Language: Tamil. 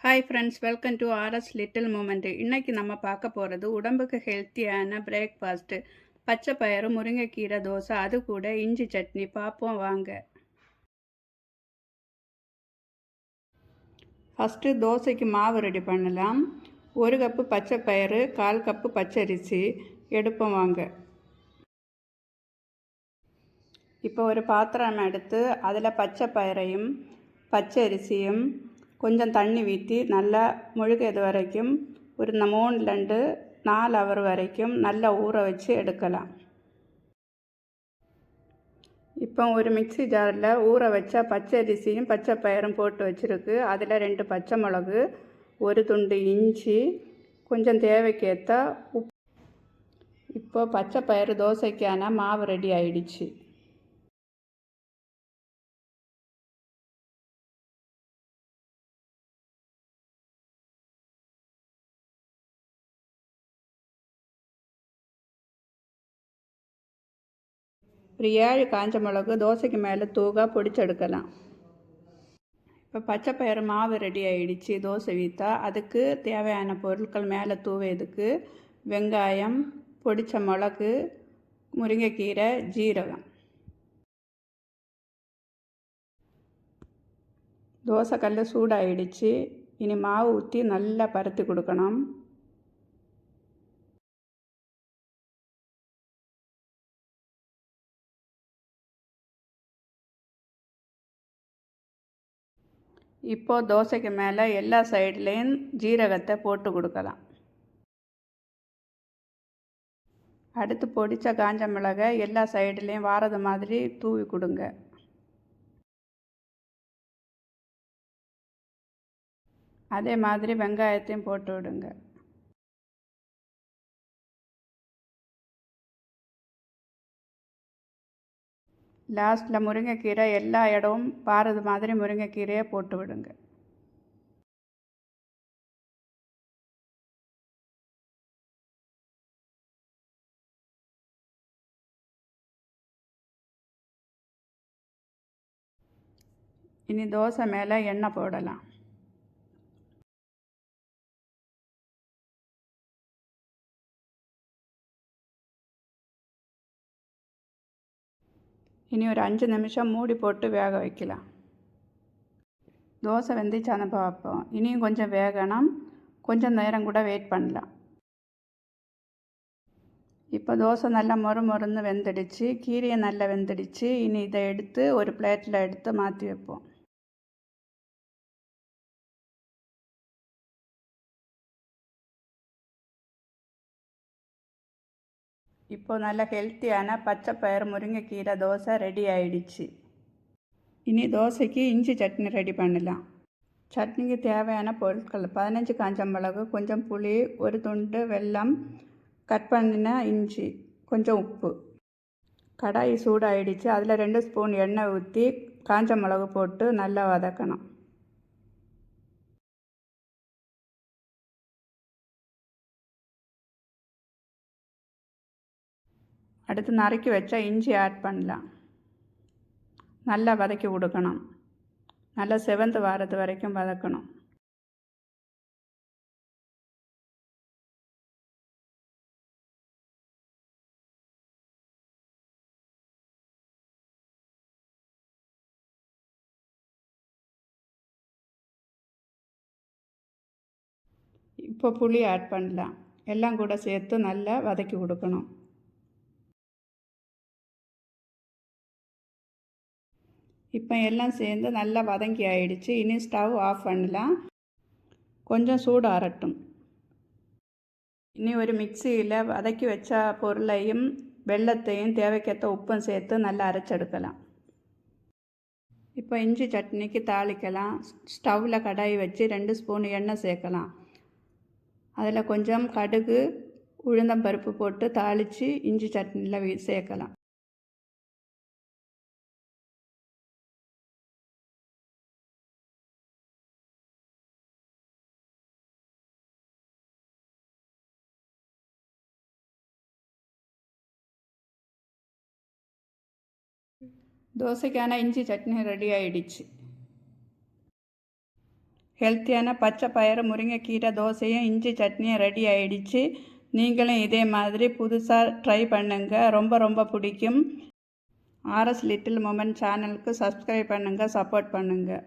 Hi friends, welcome to RS little moment. இன்னைக்கு நம்ம பார்க்க போகிறது உடம்புக்கு ஹெல்த்தியான பிரேக்ஃபாஸ்ட்டு. பச்சை பயிறு, முருங்கைக்கீரை தோசை, அது கூட இஞ்சி சட்னி. பார்ப்போம் வாங்க. ஃபஸ்ட்டு தோசைக்கு மாவு ரெடி பண்ணலாம். 1 கப்பு பச்சை பயிறு, 1/4 கப்பு பச்சரிசி எடுப்போம் வாங்க. இப்போ ஒரு பாத்திரம் எடுத்து அதில் பச்சை பயிரையும் பச்சரிசியும் கொஞ்சம் தண்ணி ஊற்றி நல்லா முழுகிறது வரைக்கும் ஒரு 3 4 ஹவர் வரைக்கும் நல்லா ஊற வச்சு எடுக்கலாம். இப்போ ஒரு மிக்ஸி ஜாரில் ஊற வச்ச பச்சரிசியும் பச்சை பயிரும் போட்டு வச்சுருக்கு. அதில் 2 பச்சை மிளகு, ஒரு துண்டு இஞ்சி, கொஞ்சம் தேவைக்கேற்ற உப்பு. இப்போ பச்சை பயிறு தோசைக்கான மாவு ரெடி ஆயிடுச்சு. ஒரு 7 காஞ்ச மிளகு தோசைக்கு மேலே தூகா பொடிச்செடுக்கலாம். இப்போ பச்சை பயிறு மாவு ரெடி ஆகிடுச்சு. தோசை வீத்தா அதுக்கு தேவையான பொருட்கள் மேலே தூவையதுக்கு வெங்காயம், பொடித்த மிளகு, முருங்கைக்கீரை, ஜீரகம். தோசைக்கல் சூடாகிடுச்சு. இனி மாவு ஊற்றி நல்லா பருத்தி கொடுக்கணும். இப்போது தோசைக்கு மேலே எல்லா சைட்லேயும் ஜீரகத்தை போட்டு கொடுக்கலாம். அடுத்து பொடித்த காஞ்ச மிளகை எல்லா சைட்லேயும் வாரது மாதிரி தூவி கொடுங்க. அதே மாதிரி வெங்காயத்தையும் போட்டு விடுங்க. லாஸ்ட்டில் முருங்கைக்கீரை எல்லா இடமும் பாரது மாதிரி முருங்கைக்கீரையை போட்டு விடுங்க. இனி தோசை மேலே எண்ணெய் போடலாம். இனி ஒரு 5 நிமிஷம் மூடி போட்டு வேக வைக்கலாம். தோசை வெந்துச்சான்னு பார்ப்போம். இனியும் கொஞ்சம் வேகணும். கொஞ்சம் நேரம் கூட வெயிட் பண்ணலாம். இப்போ தோசை நல்லா மொறுன்னு வெந்துடுச்சு. கீரையை நல்லா வெந்துடுச்சு. இனி இதை எடுத்து ஒரு பிளேட்டில் எடுத்து மாற்றி வைப்போம். இப்போ நல்ல ஹெல்த்தியான பச்சை பயிறு முருங்கைக்கீரை தோசை ரெடி ஆயிடுச்சு. இனி தோசைக்கு இஞ்சி சட்னி ரெடி பண்ணலாம். சட்னிக்கு தேவையான பொருட்கள் 15 காஞ்ச மிளகு, கொஞ்சம் புளி, ஒரு துண்டு வெல்லம், கட் பண்ணின இஞ்சி, கொஞ்சம் உப்பு. கடாய் சூடாயிடுச்சு. அதில் 2 ஸ்பூன் எண்ணெய் ஊற்றி காஞ்ச மிளகு போட்டு நல்லா வதக்கணும். அடுத்து நறுக்கி வச்சா இஞ்சி ஆட் பண்ணலாம். நல்லா வதக்கி கொடுக்கணும். நல்லா செவந்து வாரது வரைக்கும் வதக்கணும். இப்போ புளி ஆட் பண்ணலாம். எல்லாம் கூட சேர்த்து நல்லா வதக்கி கொடுக்கணும். இப்போ எல்லாம் சேர்ந்து நல்லா வதங்கி ஆயிடுச்சு. இனி ஸ்டவ் ஆஃப் பண்ணலாம். கொஞ்சம் சூடு ஆறட்டும். இனி ஒரு மிக்சியில் வதக்கி வச்ச பொருளையும் வெல்லத்தையும் தேவைக்கேற்ற உப்பும் சேர்த்து நல்லா அரைச்செடுக்கலாம். இப்போ இஞ்சி சட்னிக்கு தாளிக்கலாம். ஸ்டவ்வில் கடாய் வச்சு 2 ஸ்பூன் எண்ணெய் சேர்க்கலாம். அதில் கொஞ்சம் கடுகு, உளுந்தம்பருப்பு போட்டு தாளித்து இஞ்சி சட்னியில் சேர்க்கலாம். தோசைக்கான இஞ்சி சட்னி ரெடி ஆயிடுச்சு. ஹெல்த்தியான பச்சை பயிறு முருங்கைக்கீரை தோசையும் இஞ்சி சட்னியும் ரெடி ஆகிடுச்சு. நீங்களும் இதே மாதிரி புதுசாக ட்ரை பண்ணுங்கள். ரொம்ப ரொம்ப பிடிக்கும். ஆர்எஸ் லிட்டில் மொமெண்ட் சேனலுக்கு சப்ஸ்கிரைப் பண்ணுங்கள், சப்போர்ட் பண்ணுங்கள்.